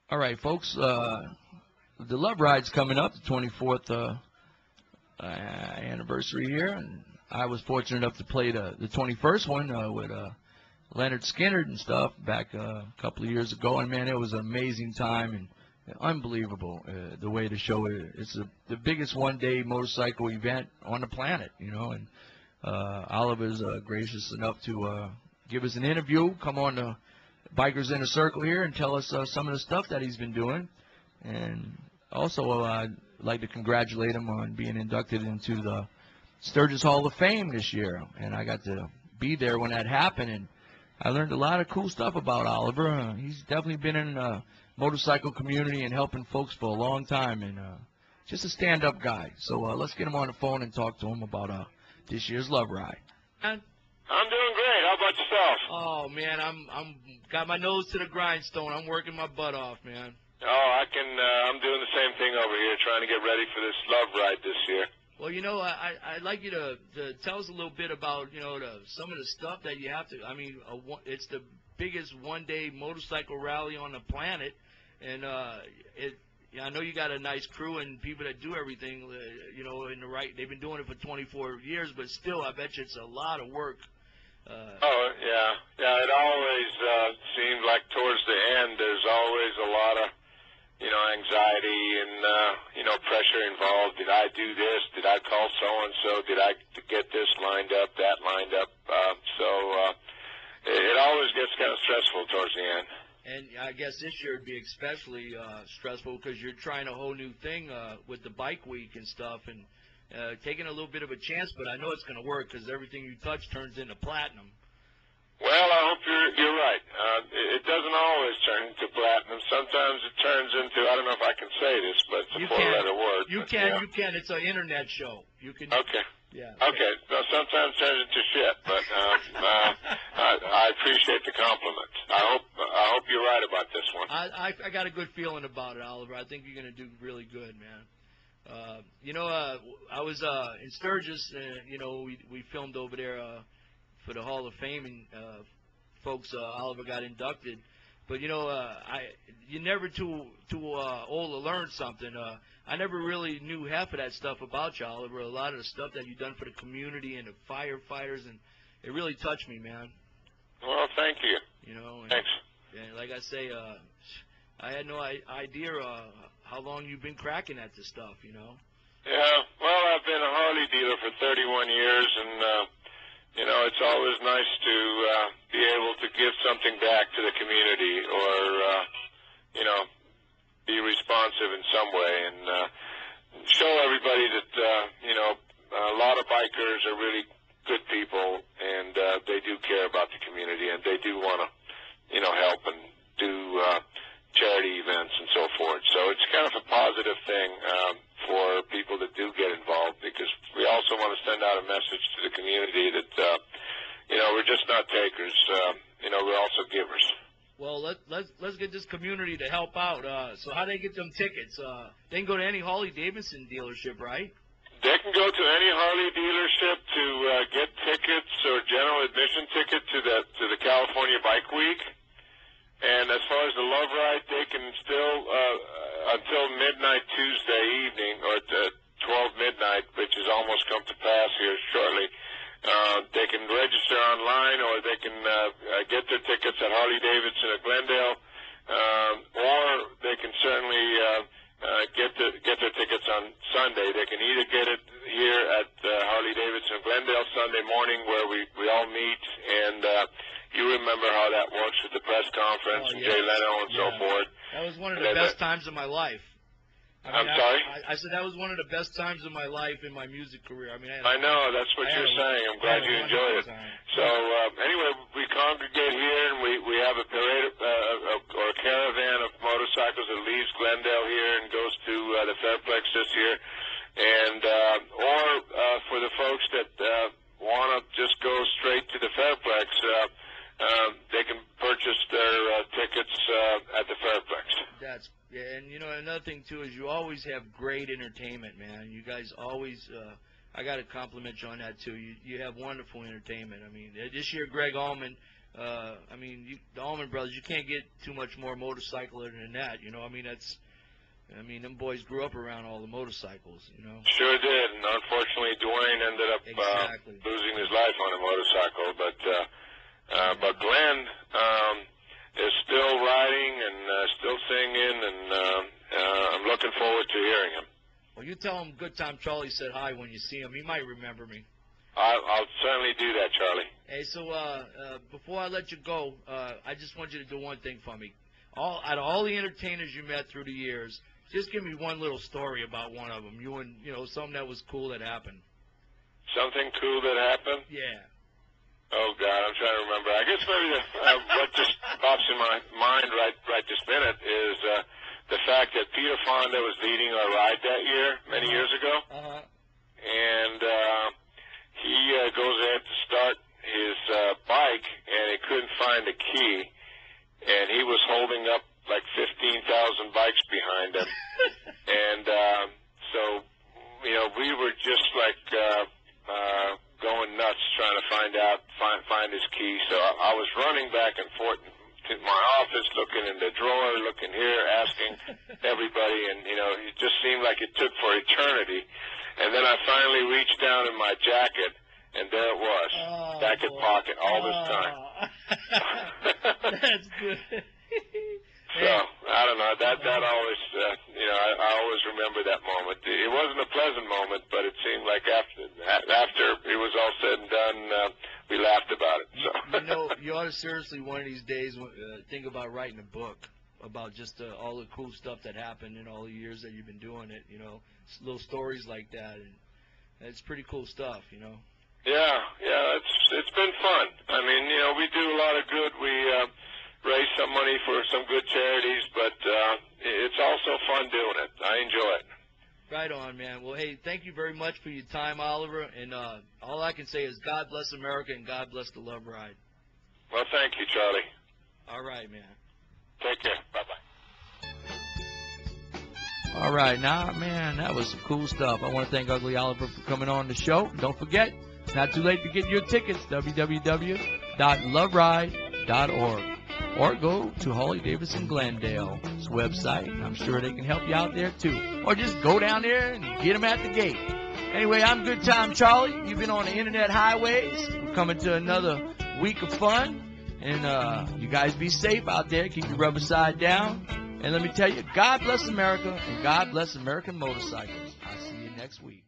All right, folks. The Love Ride's coming up, the 24th anniversary here, and I was fortunate enough to play the 21st one with Leonard Skinner and stuff back a couple of years ago, and man, it was an amazing time and unbelievable the way the show is. It's the biggest one-day motorcycle event on the planet, you know, and Oliver's gracious enough to give us an interview, come on the Bikers Inner Circle here and tell us some of the stuff that he's been doing. And also, I'd like to congratulate him on being inducted into the Sturgis Hall of Fame this year. And I got to be there when that happened, and I learned a lot of cool stuff about Oliver. He's definitely been in the motorcycle community and helping folks for a long time, and just a stand-up guy. So let's get him on the phone and talk to him about this year's Love Ride. I'm doing great. How about yourself? Oh man, I'm got my nose to the grindstone. I'm working my butt off, man. Oh, I'm doing the same thing over here, trying to get ready for this Love Ride this year. Well, you know, I'd like you to tell us a little bit about, you know, some of the stuff that you have to. I mean, it's the biggest one-day motorcycle rally on the planet, and I know you got a nice crew and people that do everything, you know, in the right. They've been doing it for 24 years, but still, I bet you it's a lot of work. Oh, yeah. It always seemed like towards the end, there's always a lot of, you know, anxiety and, you know, pressure involved. Did I do this? Did I call so-and-so? Did I get this lined up, that lined up? It always gets kind of stressful towards the end. And I guess this year would be especially stressful because you're trying a whole new thing with the bike week and stuff, and taking a little bit of a chance, but I know it's going to work because everything you touch turns into platinum. Well, I hope you're right. It doesn't always turn into platinum. Sometimes it turns into, I don't know if I can say this, but it's a four-letter word. You can. It's an internet show. You can. Okay. Yeah. Okay. Well, sometimes it turns into shit, but I appreciate the compliment. I hope you're right about this one. I got a good feeling about it, Oliver. I think you're going to do really good, man. You know, I was in Sturgis, you know, we filmed over there for the Hall of Fame, and folks, Oliver got inducted. But, you know, you're never too old to learn something. I never really knew half of that stuff about you, Oliver, a lot of the stuff that you've done for the community and the firefighters, and it really touched me, man. Well, thank you. You know, thanks. And like I say, I had no idea how long you've been cracking at this stuff, you know? Yeah, well, I've been a Harley dealer for 31 years, and, you know, it's always nice to be able to give something back to the community or, you know, be responsive in some way and show everybody that, you know, a lot of bikers are really good people, and they do care about the community, and they do want to, you know, help and do charity events and so forth. So it's kind of a positive thing for people that do get involved, because we also want to send out a message to the community that, you know, we're just not takers. You know, we're also givers. Well, let's get this community to help out. So how do they get them tickets? They can go to any Harley-Davidson dealership, right? They can go to any Harley dealership to get tickets or general admission ticket to the California Bike Week. And as far as the Love Ride, they can still, until midnight Tuesday evening, or 12 midnight, which has almost come to pass here shortly, they can register online, or they can get their tickets at Harley-Davidson at Glendale, or they can certainly get their tickets on Sunday. They can either get it here at Harley-Davidson Glendale Sunday morning, where we all meet, and you remember how that works with the press conference and Jay Leno and so forth. That was one of the best times of my life. I'm sorry? I said that was one of the best times of my life in my music career. I mean, I know, that's what you're saying. I'm glad you enjoyed it. So anyway, we congregate here, and we have a parade or a caravan of motorcycles that leaves Glendale here and goes to the Fairplex this year. And or for the folks that want to just go straight to the Fairplex, they can purchase their tickets at the Fairplex. And you know, another thing too is you always have great entertainment, man. You guys always, I got to compliment you on that too. You have wonderful entertainment. I mean, this year Greg Allman I mean, the Allman Brothers, you can't get too much more motorcycler than that, you know. I mean, them boys grew up around all the motorcycles, you know. Sure did, and unfortunately, Dwayne ended up losing his life on a motorcycle. But Glenn is still riding and still singing, and I'm looking forward to hearing him. Well, you tell him Good Time Charlie said hi when you see him. He might remember me. I'll certainly do that, Charlie. Hey, so before I let you go, I just want you to do one thing for me. Out of all the entertainers you met through the years, just give me one little story about one of them. Something that was cool that happened. Something cool that happened? Yeah. Oh God, I'm trying to remember. I guess maybe what just pops in my mind right this minute is the fact that Peter Fonda was leading our ride that year, many years ago, and he goes in to start his bike, and he couldn't find the key, and he was holding up like 15,000 bikes behind him, and so we were just like going nuts trying to find his key. So I was running back and forth to my office, looking in the drawer, looking here, asking everybody, and it just seemed like it took for eternity. And then I finally reached down in my jacket, and there it was, back in pocket all this time. That's good. So I don't know. That always, I always remember that moment. It wasn't a pleasant moment, but it seemed like after it was all said and done, we laughed about it. So you ought to seriously one of these days think about writing a book about just all the cool stuff that happened in all the years that you've been doing it. Little stories like that, and it's pretty cool stuff. Yeah, it's been fun. I mean, we do a lot of good. We raise some money for some good charities, but it's also fun doing it. I enjoy it. Right on, man. Well, hey, thank you very much for your time, Oliver, and all I can say is God bless America and God bless the Love Ride. Well, thank you, Charlie. All right, man. Take care. Bye-bye. All right, man, that was some cool stuff. I want to thank Ugly Oliver for coming on the show. Don't forget, it's not too late to get your tickets, www.loveride.org. Or go to Harley Davidson Glendale's website. I'm sure they can help you out there, too. Or just go down there and get them at the gate. Anyway, I'm Good Time Charlie. You've been on the internet highways. We're coming to another week of fun. And you guys be safe out there. Keep your rubber side down. And let me tell you, God bless America and God bless American motorcycles. I'll see you next week.